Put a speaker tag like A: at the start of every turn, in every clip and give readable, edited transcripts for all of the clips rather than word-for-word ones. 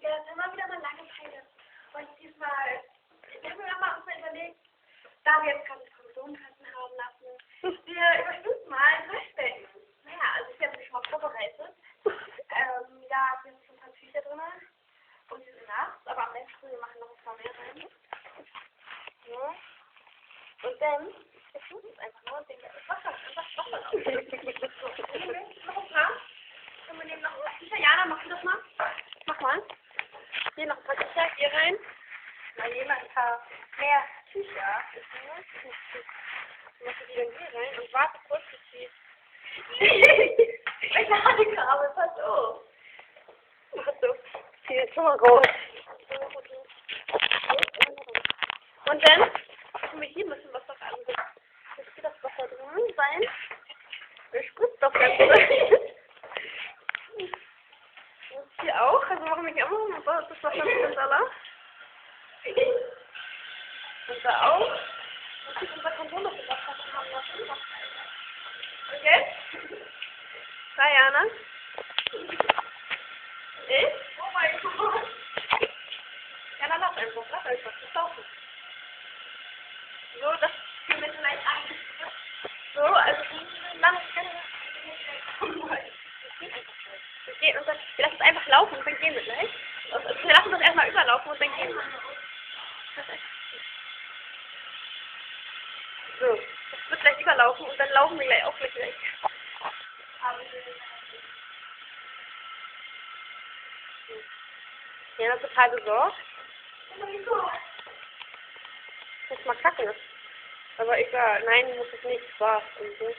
A: Ja, das war wieder mal Langeweile. Und diesmal, wir haben uns mal überlegt, da wir jetzt gerade das Kondom haben lassen, wir überprüfen mal ein Waschbecken. Naja, also ich habe mich schon mal vorbereitet. Ja, wir haben schon ein paar Tücher drin und die sind nass, aber am besten wir machen noch ein paar mehr rein. Ja. Und dann, wir tun es einfach nur und denken, das Wasser auf. So, nehmen wir noch ein paar. Und wir nehmen noch ein paar Tücher. Jana, machst du das mal? Mach mal. Hier noch ein paar Tücher, hier rein. Mal jemand ein paar mehr Tücher. Ich mache die dann hier rein und warte kurz, bis die... Ich habe Kabel, pass auf. Mach so. Die ist schon mal raus. Und dann tun wir hier ein bisschen Wasser rein. Jetzt geht das Wasser drin sein. Wir spritzt doch ganz drin. Und hier auch. Also machen wir hier auch noch das Wasser ein bisschen doller. Und da auch. Und hier unser Kondom mit dem Wasser haben lassen. Und jetzt? Diana? Ich? Oh mein Gott. Ja, dann lass einfach. Das laufen. So, das können wir vielleicht an. So, also Mann, ich kann das geht und dann, wir lassen es einfach laufen und dann gehen wir gleich. Also, wir lassen das erstmal überlaufen und dann gehen wir. So, das wird gleich überlaufen und dann laufen wir gleich auch gleich weg. Ja, total besorgt. Muss mal kacken. Aber egal, nein, muss es nicht. Spaß und so.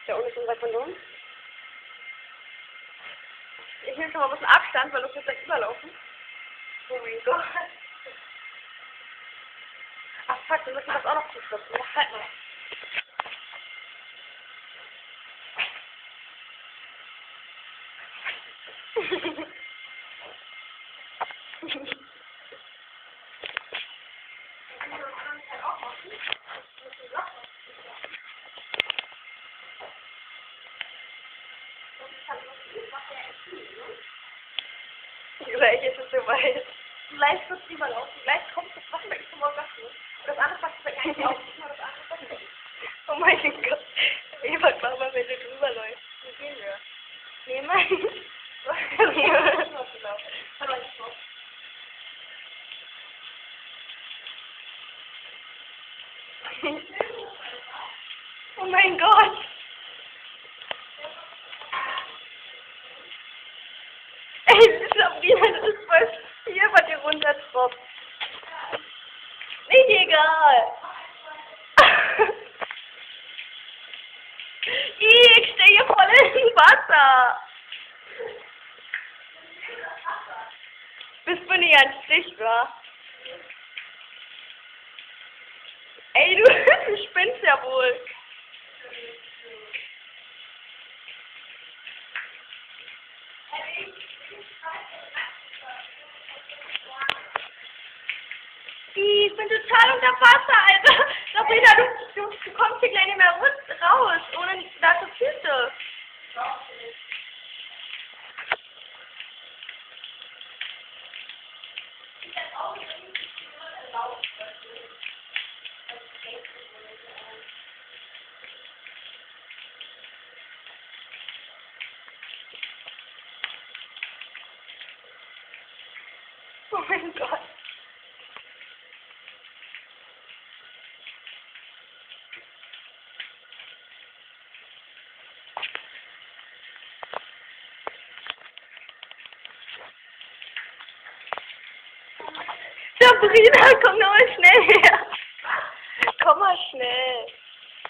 A: Da unten ist unser Kondom. Ich nehme schon mal ein bisschen Abstand, weil das wird gleich überlaufen. Oh mein Gott. Ach fuck, wir müssen das auch noch zuspritzen. Mach halt mal. Gleich ist es soweit. Gleich wird es überlaufen. Gleich kommt das Wasser zum Orgasmus. Und das andere Wasser wird eigentlich auch. Nur das andere Wasser. Oh mein Gott. Eva, glaub mal, wenn du drüber läufst. Wie gehen wir? Nehmen wir. Oh mein Gott. Ey, Sabrina, das ist voll hier bei dir runtertropft. Nicht egal. Ich stehe hier voll im Wasser. Bist du nicht ein Stich, wa? Ey, du spinnst ja wohl. Ich bin total unter Wasser, Alter. Sabrina, du kommst hier gleich nicht mehr raus, ohne nasse Füße. Oh mein Gott. Sabrina, komm noch mal schnell her. Komm mal schnell.